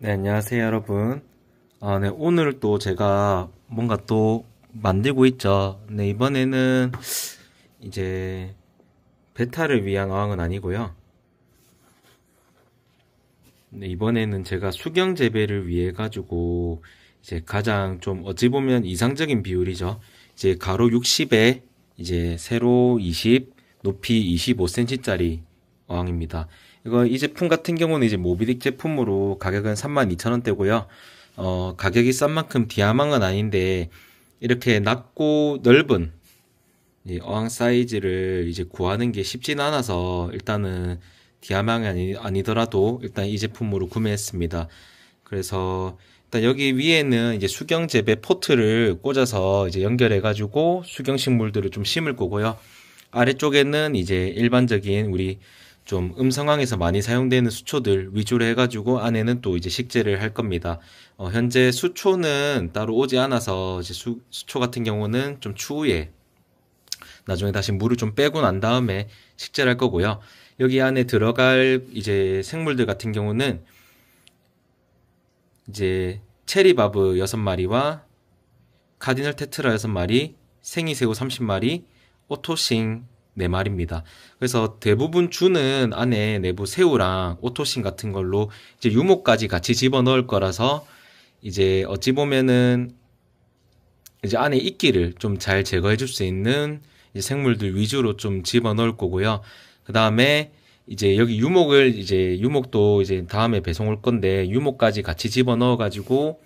네, 안녕하세요, 여러분. 네, 오늘 또 제가 뭔가 또 만들고 있죠. 네, 이번에는 이제 베타를 위한 어항은 아니고요. 네, 이번에는 제가 수경 재배를 위해 가지고 이제 가장 좀 어찌 보면 이상적인 비율이죠. 이제 가로 60에 이제 세로 20, 높이 25cm짜리 어항입니다. 이 제품 같은 경우는 이제 모비딕 제품으로 가격은 32,000원대고요. 가격이 싼 만큼 디아망은 아닌데 이렇게 낮고 넓은 이 어항 사이즈를 이제 구하는 게 쉽진 않아서 일단은 디아망이 아니더라도 일단 이 제품으로 구매했습니다. 그래서 일단 여기 위에는 이제 수경 재배 포트를 꽂아서 이제 연결해 가지고 수경 식물들을 좀 심을 거고요. 아래쪽에는 이제 일반적인 우리 좀 음성항에서 많이 사용되는 수초들 위주로 해가지고 안에는 또 이제 식재를 할 겁니다. 현재 수초는 따로 오지 않아서 이제 수초 같은 경우는 좀 추후에 나중에 다시 물을 좀 빼고 난 다음에 식재를 할 거고요. 여기 안에 들어갈 이제 생물들 같은 경우는 이제 체리바브 6마리와 카디널 테트라 6마리, 생이새우 30마리, 오토싱 4마리입니다. 그래서 대부분 주는 안에 내부 새우랑 오토싱 같은 걸로 이제 유목까지 같이 집어넣을 거라서 이제 어찌 보면은 이제 안에 이끼를 좀 잘 제거해 줄 수 있는 이제 생물들 위주로 좀 집어넣을 거고요. 그 다음에 이제 여기 유목을 이제 유목도 이제 다음에 배송 올 건데 유목까지 같이 집어넣어 가지고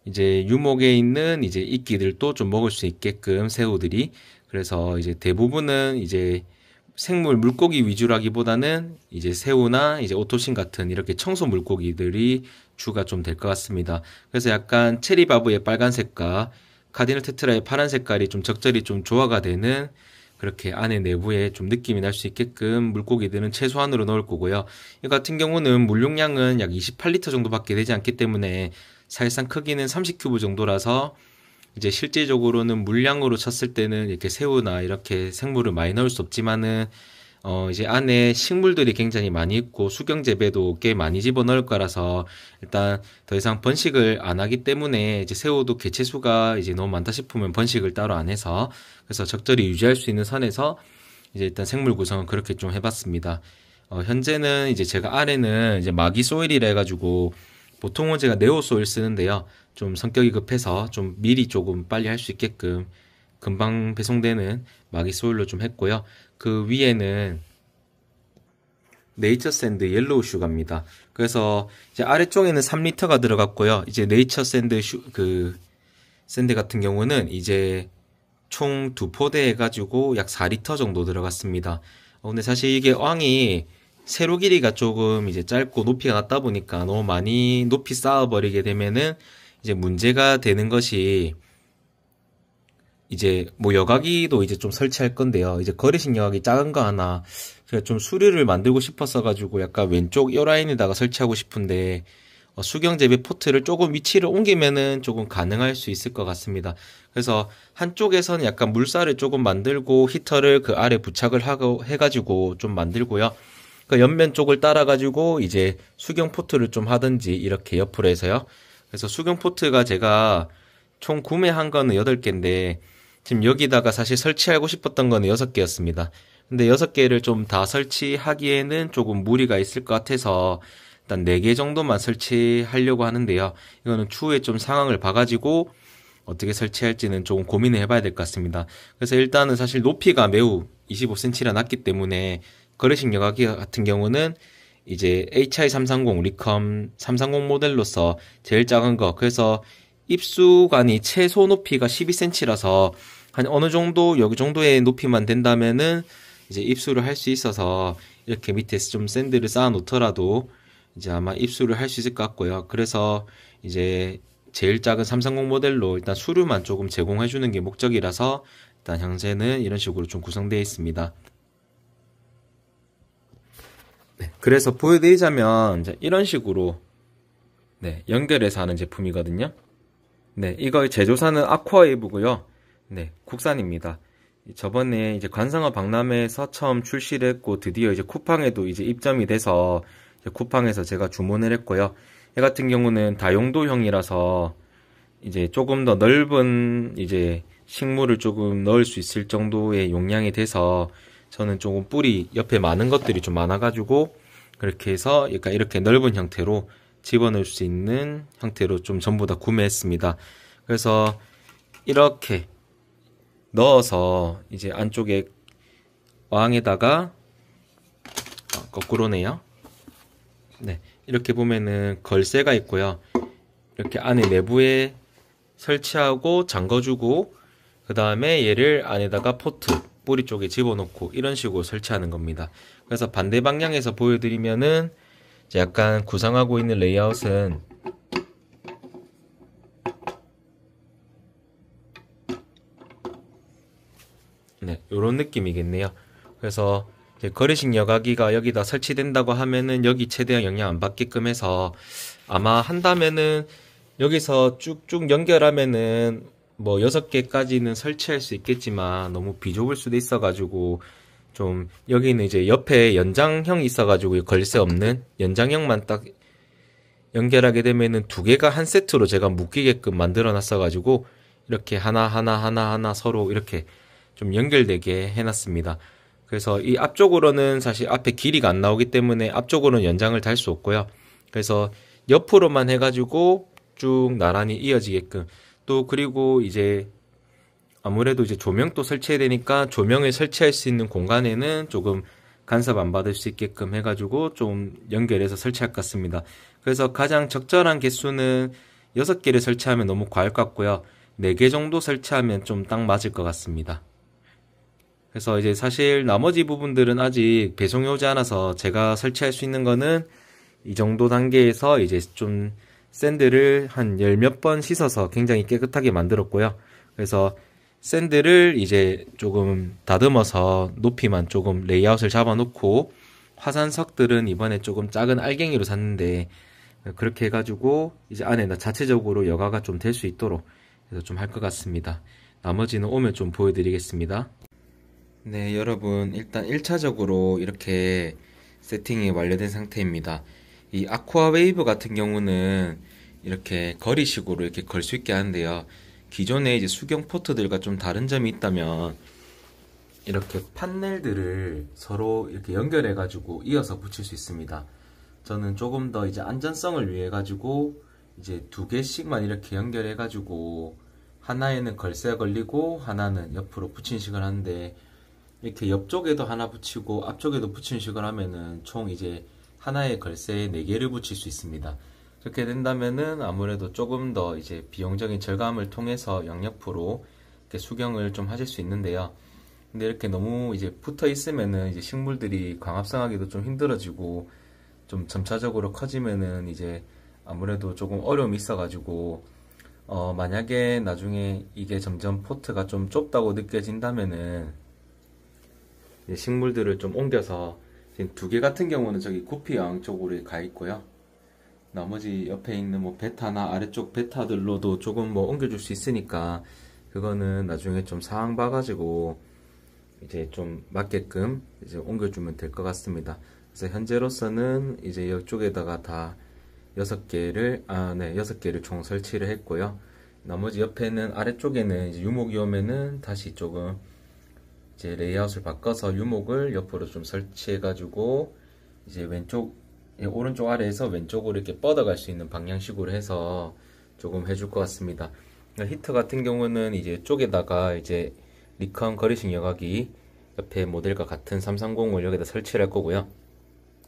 이제 유목에 있는 이제 이끼들도 좀 먹을 수 있게끔 새우들이 그래서 이제 대부분은 이제 생물 물고기 위주라기보다는 이제 새우나 이제 오토신 같은 이렇게 청소 물고기들이 주가 좀 될 것 같습니다. 그래서 약간 체리바브의 빨간색과 카디널 테트라의 파란 색깔이 좀 적절히 좀 조화가 되는 그렇게 안에 내부에 좀 느낌이 날 수 있게끔 물고기들은 최소한으로 넣을 거고요. 이 같은 경우는 물용량은 약 28리터 정도밖에 되지 않기 때문에 사실상 크기는 30큐브 정도라서 이제 실질적으로는 물량으로 쳤을 때는 이렇게 새우나 이렇게 생물을 많이 넣을 수 없지만은 이제 안에 식물들이 굉장히 많이 있고 수경 재배도 꽤 많이 집어넣을 거라서 일단 더 이상 번식을 안 하기 때문에 이제 새우도 개체 수가 이제 너무 많다 싶으면 번식을 따로 안 해서 그래서 적절히 유지할 수 있는 선에서 이제 일단 생물 구성은 그렇게 좀 해봤습니다. 현재는 이제 제가 아래는 이제 마기 소일이라 해가지고 보통은 제가 네오 소일 쓰는데요. 좀 성격이 급해서 좀 미리 조금 빨리 할 수 있게끔 금방 배송되는 마기 소일로 좀 했고요. 그 위에는 네이처 샌드 옐로우 슈가입니다. 그래서 이제 아래쪽에는 3리터가 들어갔고요. 이제 네이처 샌드 샌드 같은 경우는 이제 총 2포대 해가지고 약 4리터 정도 들어갔습니다. 근데 사실 이게 어항이 세로 길이가 조금 이제 짧고 높이가 낮다 보니까 너무 많이 높이 쌓아버리게 되면은 이제 문제가 되는 것이 이제 뭐 여과기도 이제 좀 설치할 건데요. 이제 거리식 여과기 작은 거 하나 제가 좀 수류를 만들고 싶었어 가지고 약간 왼쪽 이 라인에다가 설치하고 싶은데 수경 재배 포트를 조금 위치를 옮기면은 조금 가능할 수 있을 것 같습니다. 그래서 한쪽에서는 약간 물살을 조금 만들고 히터를 그 아래 부착을 하고 해가지고 좀 만들고요. 그 옆면 쪽을 따라 가지고 이제 수경 포트를 좀 하든지 이렇게 옆으로 해서요. 그래서 수경 포트가 제가 총 구매한 거는 8개인데 지금 여기다가 사실 설치하고 싶었던 거는 6개였습니다. 근데 6개를 좀 다 설치하기에는 조금 무리가 있을 것 같아서 일단 4개 정도만 설치하려고 하는데요. 이거는 추후에 좀 상황을 봐가지고 어떻게 설치할지는 조금 고민을 해봐야 될 것 같습니다. 그래서 일단은 사실 높이가 매우 25cm나 낮기 때문에 거래식 여과기 같은 경우는 이제 HI330 리컴 330 모델로서 제일 작은 거 그래서 입수관이 최소 높이가 12cm라서 한 어느 정도 여기 정도의 높이만 된다면은 이제 입수를 할 수 있어서 이렇게 밑에 좀 샌드를 쌓아 놓더라도 이제 아마 입수를 할 수 있을 것 같고요. 그래서 이제 제일 작은 330 모델로 일단 수류만 조금 제공해 주는 게 목적이라서 일단 현재는 이런 식으로 좀 구성되어 있습니다. 네, 그래서 보여드리자면 이런 식으로 네, 연결해서 하는 제품이거든요. 네, 이거 제조사는 아쿠아웨이브고요. 네, 국산입니다. 저번에 이제 관상어 박람회에서 처음 출시를 했고 드디어 이제 쿠팡에도 이제 입점이 돼서 이제 쿠팡에서 제가 주문을 했고요. 얘 같은 경우는 다용도형이라서 이제 조금 더 넓은 이제 식물을 조금 넣을 수 있을 정도의 용량이 돼서 저는 조금 뿌리 옆에 많은 것들이 좀 많아가지고 그렇게 해서 그러니까 이렇게 넓은 형태로 집어넣을 수 있는 형태로 좀 전부 다 구매했습니다. 그래서 이렇게 넣어서 이제 안쪽에 어항에다가 거꾸로네요. 네, 이렇게 보면은 걸쇠가 있고요. 이렇게 안에 내부에 설치하고 잠궈주고 그 다음에 얘를 안에다가 포트 뿌리 쪽에 집어넣고 이런 식으로 설치하는 겁니다. 그래서 반대 방향에서 보여드리면은 약간 구상하고 있는 레이아웃은 네, 요런 느낌이겠네요. 그래서 거리식 여과기가 여기다 설치된다고 하면은 여기 최대한 영향 안 받게끔 해서 아마 한다면은 여기서 쭉쭉 연결하면은 뭐 6개까지는 설치할 수 있겠지만 너무 비좁을 수도 있어가지고 좀 여기는 이제 옆에 연장형이 있어가지고 걸쇠 없는 연장형만 딱 연결하게 되면은 2개가 한 세트로 제가 묶이게끔 만들어 놨어가지고 이렇게 하나 서로 이렇게 좀 연결되게 해놨습니다. 그래서 이 앞쪽으로는 사실 앞에 길이가 안 나오기 때문에 앞쪽으로는 연장을 달 수 없고요. 그래서 옆으로만 해가지고 쭉 나란히 이어지게끔 또 그리고 이제 아무래도 이제 조명도 설치해야 되니까 조명을 설치할 수 있는 공간에는 조금 간섭 안 받을 수 있게끔 해가지고 좀 연결해서 설치할 것 같습니다. 그래서 가장 적절한 개수는 6개를 설치하면 너무 과할 것 같고요. 4개 정도 설치하면 좀 딱 맞을 것 같습니다. 그래서 이제 사실 나머지 부분들은 아직 배송이 오지 않아서 제가 설치할 수 있는 거는 이 정도 단계에서 이제 좀 샌드를 한 10몇 번 씻어서 굉장히 깨끗하게 만들었고요. 그래서 샌드를 이제 조금 다듬어서 높이만 조금 레이아웃을 잡아놓고 화산석들은 이번에 조금 작은 알갱이로 샀는데 그렇게 해가지고 이제 안에다 자체적으로 여과가 좀 될 수 있도록 해서 좀 할 것 같습니다. 나머지는 오면 좀 보여드리겠습니다. 네, 여러분 일단 1차적으로 이렇게 세팅이 완료된 상태입니다. 이 아쿠아 웨이브 같은 경우는 이렇게 거리식으로 이렇게 걸 수 있게 하는데요. 기존의 이제 수경 포트들과 좀 다른 점이 있다면 이렇게 판넬들을 서로 이렇게 연결해 가지고 이어서 붙일 수 있습니다. 저는 조금 더 이제 안전성을 위해 가지고 이제 2개씩만 이렇게 연결해 가지고 하나에는 걸쇠가 걸리고 하나는 옆으로 붙인 식을 하는데 이렇게 옆쪽에도 하나 붙이고 앞쪽에도 붙인 식을 하면은 총 이제 하나의 걸쇠에 4개를 붙일 수 있습니다. 그렇게 된다면은 아무래도 조금 더 이제 비용적인 절감을 통해서 양옆으로 이렇게 수경을 좀 하실 수 있는데요. 근데 이렇게 너무 이제 붙어 있으면은 이제 식물들이 광합성하기도 좀 힘들어지고 좀 점차적으로 커지면은 이제 아무래도 조금 어려움이 있어가지고 만약에 나중에 이게 점점 포트가 좀 좁다고 느껴진다면은 이제 식물들을 좀 옮겨서 지금 2개 같은 경우는 저기 구피 양 쪽으로 가 있고요. 나머지 옆에 있는 뭐 베타나 아래쪽 베타들로도 조금 뭐 옮겨줄 수 있으니까 그거는 나중에 좀 상황 봐가지고 이제 좀 맞게끔 이제 옮겨주면 될 것 같습니다. 그래서 현재로서는 이제 이쪽에다가 다 6개를 6개를 총 설치를 했고요. 나머지 옆에는 아래쪽에는 이제 유목이 오면은 다시 조금 이제 레이아웃을 바꿔서 유목을 옆으로 좀 설치해가지고 이제 오른쪽 아래에서 왼쪽으로 이렇게 뻗어갈 수 있는 방향식으로 해서 조금 해줄 것 같습니다. 히터 같은 경우는 이제 쪽에다가 이제 리컨 거리식 여과기 옆에 모델과 같은 330을 여기다 설치를 할 거고요.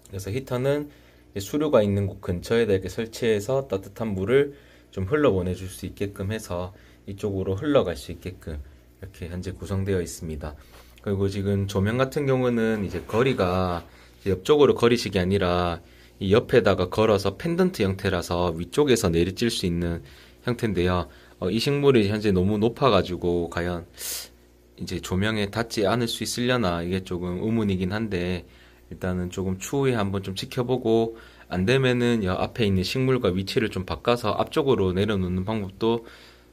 그래서 히터는 수류가 있는 곳 근처에다 이렇게 설치해서 따뜻한 물을 좀 흘러 보내줄 수 있게끔 해서 이쪽으로 흘러갈 수 있게끔 이렇게 현재 구성되어 있습니다. 그리고 지금 조명 같은 경우는 이제 거리가 옆쪽으로 거리식이 아니라 이 옆에다가 걸어서 펜던트 형태라서 위쪽에서 내리칠 수 있는 형태인데요. 이 식물이 현재 너무 높아가지고 과연 이제 조명에 닿지 않을 수 있으려나 이게 조금 의문이긴 한데 일단은 조금 추후에 한번 좀 지켜보고 안 되면은 여 앞에 있는 식물과 위치를 좀 바꿔서 앞쪽으로 내려놓는 방법도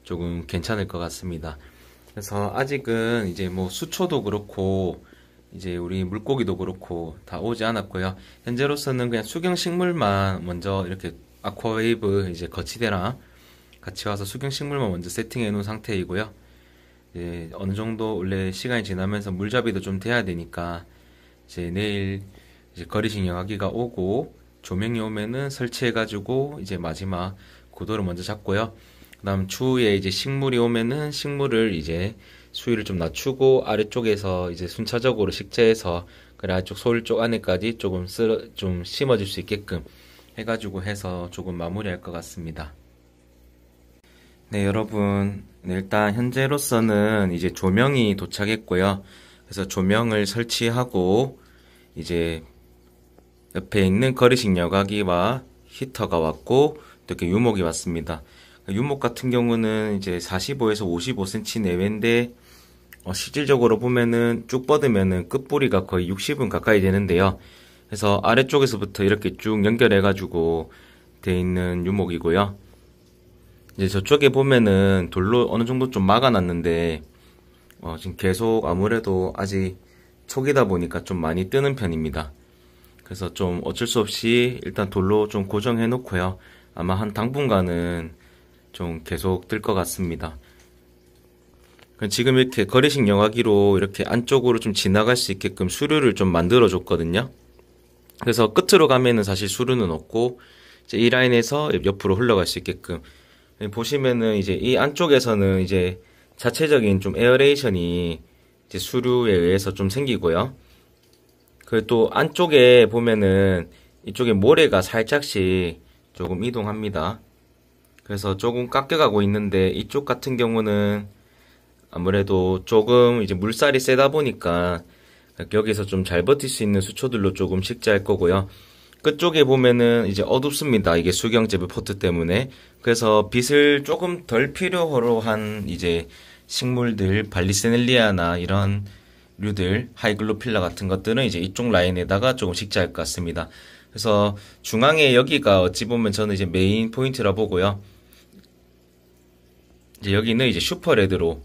조금 괜찮을 것 같습니다. 그래서 아직은 이제 뭐 수초도 그렇고 이제 우리 물고기도 그렇고 다 오지 않았고요. 현재로서는 그냥 수경 식물만 먼저 이렇게 아쿠아웨이브 이제 거치대랑 같이 와서 수경식물만 먼저 세팅해 놓은 상태이고요. 이제 어느 정도 원래 시간이 지나면서 물잡이도 좀 돼야 되니까 이제 내일 이제 거리식 영화기가 오고 조명이 오면은 설치해가지고 이제 마지막 고도를 먼저 잡고요. 그다음 추후에 이제 식물이 오면은 식물을 이제 수위를 좀 낮추고 아래쪽에서 이제 순차적으로 식재해서 그래 아래쪽 소일 쪽 안에까지 조금 좀 심어질 수 있게끔 해가지고 해서 조금 마무리할 것 같습니다. 네, 여러분. 네, 일단 현재로서는 이제 조명이 도착했고요. 그래서 조명을 설치하고 이제 옆에 있는 거리식 여과기와 히터가 왔고 또 이렇게 유목이 왔습니다. 유목 같은 경우는 이제 45에서 55cm 내외인데 실질적으로 보면은 쭉 뻗으면은 끝뿌리가 거의 60은 가까이 되는데요. 그래서 아래쪽에서부터 이렇게 쭉 연결해가지고 돼 있는 유목이고요. 이제 저쪽에 보면은 돌로 어느 정도 좀 막아놨는데 지금 계속 아무래도 아직 초기다 보니까 좀 많이 뜨는 편입니다. 그래서 좀 어쩔 수 없이 일단 돌로 좀 고정해 놓고요. 아마 한 당분간은 좀 계속 뜰 것 같습니다. 지금 이렇게 거리식 영화기로 이렇게 안쪽으로 좀 지나갈 수 있게끔 수류를 좀 만들어 줬거든요. 그래서 끝으로 가면은 사실 수류는 없고 이제 이 라인에서 옆으로 흘러갈 수 있게끔 보시면은 이제 이 안쪽에서는 이제 자체적인 좀 에어레이션이 이제 수류에 의해서 좀 생기고요. 그 또 안쪽에 보면은 이쪽에 모래가 살짝씩 조금 이동합니다. 그래서 조금 깎여가고 있는데 이쪽 같은 경우는 아무래도 조금 이제 물살이 세다 보니까 여기서 좀 잘 버틸 수 있는 수초들로 조금 식재할 거고요. 끝쪽에 보면은 이제 어둡습니다. 이게 수경재배 포트 때문에. 그래서 빛을 조금 덜 필요로 한 이제 식물들, 발리세넬리아나 이런 류들, 하이글로필라 같은 것들은 이제 이쪽 라인에다가 조금 식재할 것 같습니다. 그래서 중앙에 여기가 어찌 보면 저는 이제 메인 포인트라 보고요. 이제 여기는 이제 슈퍼레드로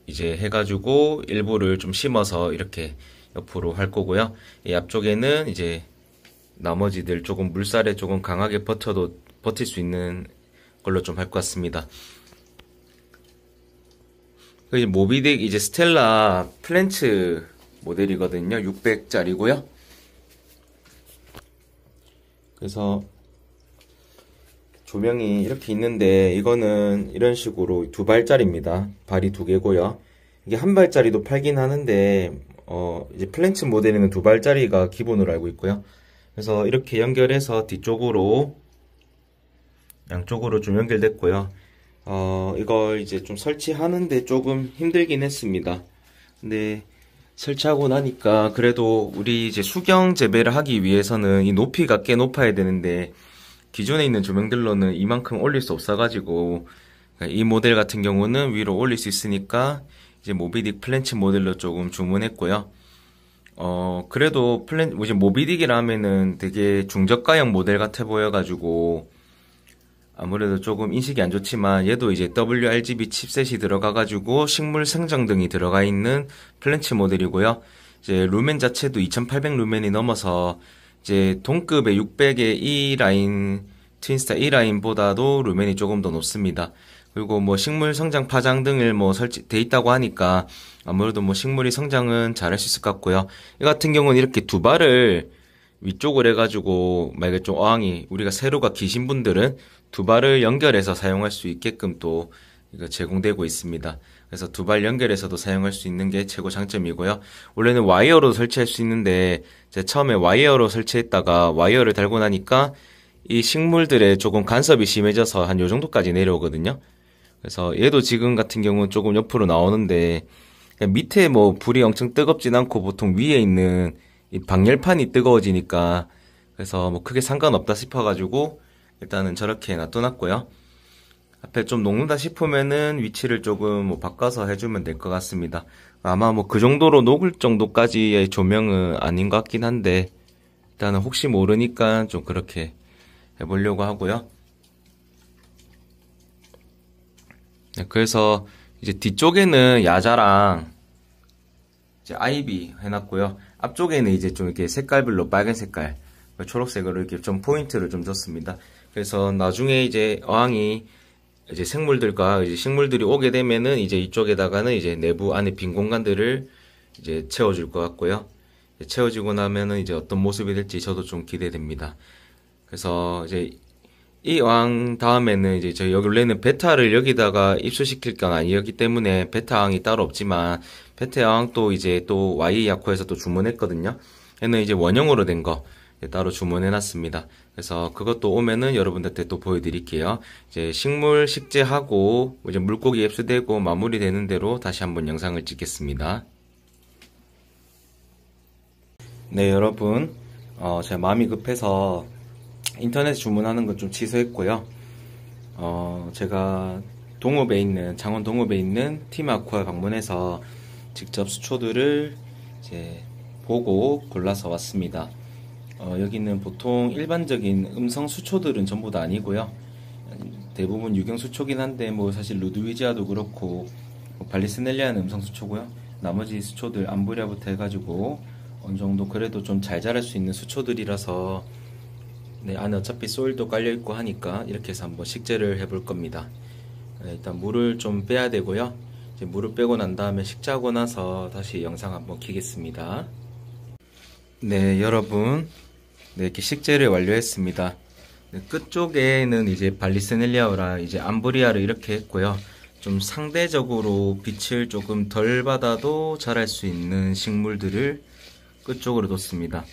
이제 해가지고 일부를 좀 심어서 이렇게 옆으로 할 거고요. 이 앞쪽에는 이제 나머지들 조금 물살에 조금 강하게 버틸 수 있는 걸로 좀 할 것 같습니다. 이제 모비딕 이제 스텔라 플랜츠 모델이거든요. 600짜리고요. 그래서 조명이 이렇게 있는데 이거는 이런 식으로 2발짜리입니다. 발이 2개고요. 이게 한 발짜리도 팔긴 하는데 이제 플랜츠 모델에는 2발짜리가 기본으로 알고 있고요. 그래서 이렇게 연결해서 뒤쪽으로 양쪽으로 좀 연결됐고요. 이걸 이제 좀 설치하는데 조금 힘들긴 했습니다. 근데 설치하고 나니까 그래도 우리 이제 수경 재배를 하기 위해서는 이 높이가 꽤 높아야 되는데 기존에 있는 조명들로는 이만큼 올릴 수 없어가지고 이 모델 같은 경우는 위로 올릴 수 있으니까 이제 모비딕 플랜츠 모델로 조금 주문했고요. 그래도 이제 모비딕이라 하면은 되게 중저가형 모델 같아 보여가지고 아무래도 조금 인식이 안 좋지만 얘도 이제 WRGB 칩셋이 들어가가지고 식물 생장 등이 들어가 있는 플랜츠 모델이고요. 이제 루멘 자체도 2800 루멘이 넘어서 이제 동급의 600의 E라인, 트윈스타 E라인보다도 루멘이 조금 더 높습니다. 그리고 뭐 식물 성장 파장 등을 뭐 설치돼 있다고 하니까 아무래도 뭐 식물이 성장은 잘할 수 있을 것 같고요. 이 같은 경우는 이렇게 2발을 위쪽을 해가지고 만약에 좀 어항이 우리가 세로가 기신 분들은 2발을 연결해서 사용할 수 있게끔 또 이거 제공되고 있습니다. 그래서 2발 연결해서도 사용할 수 있는 게 최고 장점이고요. 원래는 와이어로 설치할 수 있는데 제가 처음에 와이어로 설치했다가 와이어를 달고 나니까 이 식물들의 조금 간섭이 심해져서 한 요 정도까지 내려오거든요. 그래서 얘도 지금 같은 경우는 조금 옆으로 나오는데 밑에 뭐 불이 엄청 뜨겁진 않고 보통 위에 있는 이 방열판이 뜨거워지니까 그래서 뭐 크게 상관없다 싶어가지고 일단은 저렇게 놔둬놨고요. 앞에 좀 녹는다 싶으면은 위치를 조금 뭐 바꿔서 해주면 될 것 같습니다. 아마 뭐 그 정도로 녹을 정도까지의 조명은 아닌 것 같긴 한데 일단은 혹시 모르니까 좀 그렇게 해보려고 하고요. 네, 그래서 이제 뒤쪽에는 야자랑 이제 아이비 해놨고요. 앞쪽에는 이제 좀 이렇게 색깔별로 빨간 색깔, 초록색으로 이렇게 좀 포인트를 좀 줬습니다. 그래서 나중에 이제 어항이 이제 생물들과 이제 식물들이 오게 되면은 이제 이쪽에다가는 이제 내부 안에 빈 공간들을 이제 채워줄 것 같고요. 채워지고 나면은 이제 어떤 모습이 될지 저도 좀 기대됩니다. 그래서 이제 이 어항 다음에는 이제 저희 여기 원래는 베타를 여기다가 입수시킬 건 아니었기 때문에 베타 어항이 따로 없지만 베타 어항도 이제 또 Y야코에서 또 주문했거든요. 얘는 이제 원형으로 된 거 따로 주문해놨습니다. 그래서 그것도 오면은 여러분들한테 또 보여드릴게요. 이제 식물 식재하고 이제 물고기 입수되고 마무리되는 대로 다시 한번 영상을 찍겠습니다. 네, 여러분, 제가 마음이 급해서 인터넷 주문하는 건 좀 취소했고요. 제가 창원 동읍에 있는 팀아쿠아 방문해서 직접 수초들을 이제 보고 골라서 왔습니다. 여기는 보통 일반적인 음성 수초들은 전부 다 아니고요. 대부분 유경 수초긴 한데 뭐 사실 루드위지아도 그렇고 발리스넬리아는 음성 수초고요. 나머지 수초들 암브리아부터 해가지고 어느 정도 그래도 좀 잘 자랄 수 있는 수초들이라서 네, 안에 어차피 소일도 깔려있고 하니까 이렇게 해서 한번 식재를 해볼 겁니다. 네, 일단 물을 좀 빼야 되고요. 이제 물을 빼고 난 다음에 식재하고 나서 다시 영상 한번 켜겠습니다. 네, 여러분, 네, 이렇게 식재를 완료했습니다. 네, 끝쪽에는 이제 발리스넬리아라 이제 암브리아를 이렇게 했고요. 좀 상대적으로 빛을 조금 덜 받아도 자랄 수 있는 식물들을 끝쪽으로 뒀습니다.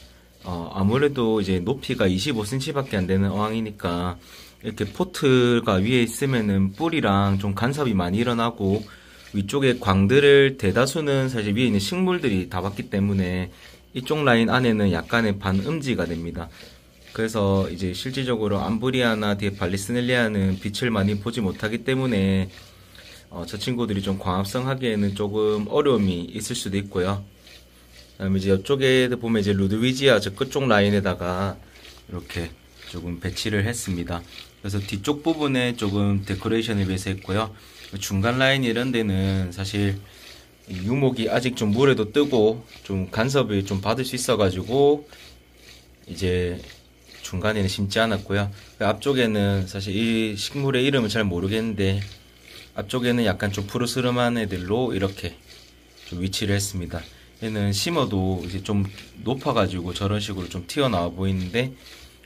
아무래도 이제 높이가 25cm밖에 안 되는 어항이니까 이렇게 포트가 위에 있으면은 뿌리랑 좀 간섭이 많이 일어나고 위쪽에 광들을 대다수는 사실 위에 있는 식물들이 다 받기 때문에 이쪽 라인 안에는 약간의 반음지가 됩니다. 그래서 이제 실질적으로 암브리아나 뒤에 발리스넬리아는 빛을 많이 보지 못하기 때문에 저 친구들이 좀 광합성 하기에는 조금 어려움이 있을 수도 있고요. 그다음에 이제 이쪽에 보면 이제 루드위지아 저 끝쪽 라인에다가 이렇게 조금 배치를 했습니다. 그래서 뒤쪽 부분에 조금 데코레이션을 위해서 했고요. 중간 라인 이런 데는 사실 유목이 아직 좀 물에도 뜨고 좀 간섭을 좀 받을 수 있어가지고 이제 중간에는 심지 않았고요. 앞쪽에는 사실 이 식물의 이름을 잘 모르겠는데 앞쪽에는 약간 좀 푸르스름한 애들로 이렇게 좀 위치를 했습니다. 얘는 심어도 이제 좀 높아가지고 저런 식으로 좀 튀어나와 보이는데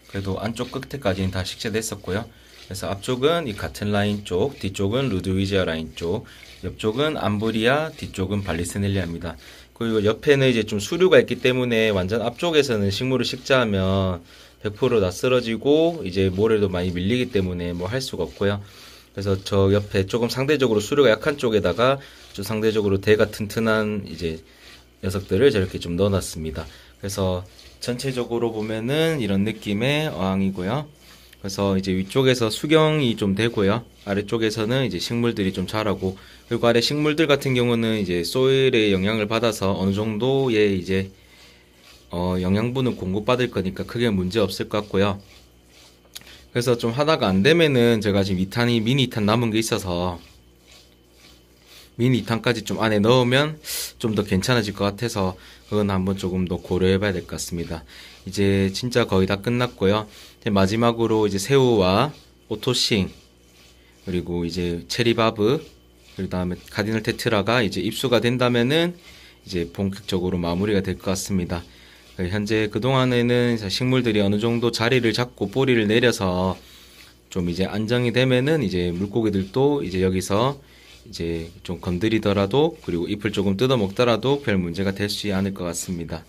그래도 안쪽 끝에까지는 다 식재됐었고요. 그래서 앞쪽은 이 같은 라인 쪽, 뒤쪽은 루드위지아 라인 쪽, 옆쪽은 암브리아, 뒤쪽은 발리스넬리아입니다. 그리고 옆에는 이제 좀 수류가 있기 때문에 완전 앞쪽에서는 식물을 식재하면 100%다 쓰러지고 이제 모래도 많이 밀리기 때문에 뭐 할 수가 없고요. 그래서 저 옆에 조금 상대적으로 수류가 약한 쪽에다가 좀 상대적으로 대가 튼튼한 이제 녀석들을 저렇게 좀 넣어놨습니다. 그래서 전체적으로 보면은 이런 느낌의 어항이고요. 그래서 이제 위쪽에서 수경이 좀 되고요. 아래쪽에서는 이제 식물들이 좀 자라고, 그리고 아래 식물들 같은 경우는 이제 소일의 영향을 받아서 어느 정도의 이제 영양분을 공급받을 거니까 크게 문제 없을 것 같고요. 그래서 좀 하다가 안 되면은 제가 지금 미니 2탄 남은 게 있어서 미니 2탄까지 좀 안에 넣으면 좀 더 괜찮아질 것 같아서 그건 한번 조금 더 고려해 봐야 될 것 같습니다. 이제 진짜 거의 다 끝났고요. 이제 마지막으로 이제 새우와 오토싱, 그리고 이제 체리바브, 그 다음에 카디널 테트라가 이제 입수가 된다면은 이제 본격적으로 마무리가 될 것 같습니다. 현재 그동안에는 식물들이 어느 정도 자리를 잡고 뿌리를 내려서 좀 이제 안정이 되면은 이제 물고기들도 이제 여기서 이제 좀 건드리더라도, 그리고 잎을 조금 뜯어 먹더라도 별 문제가 될 수 않을 것 같습니다.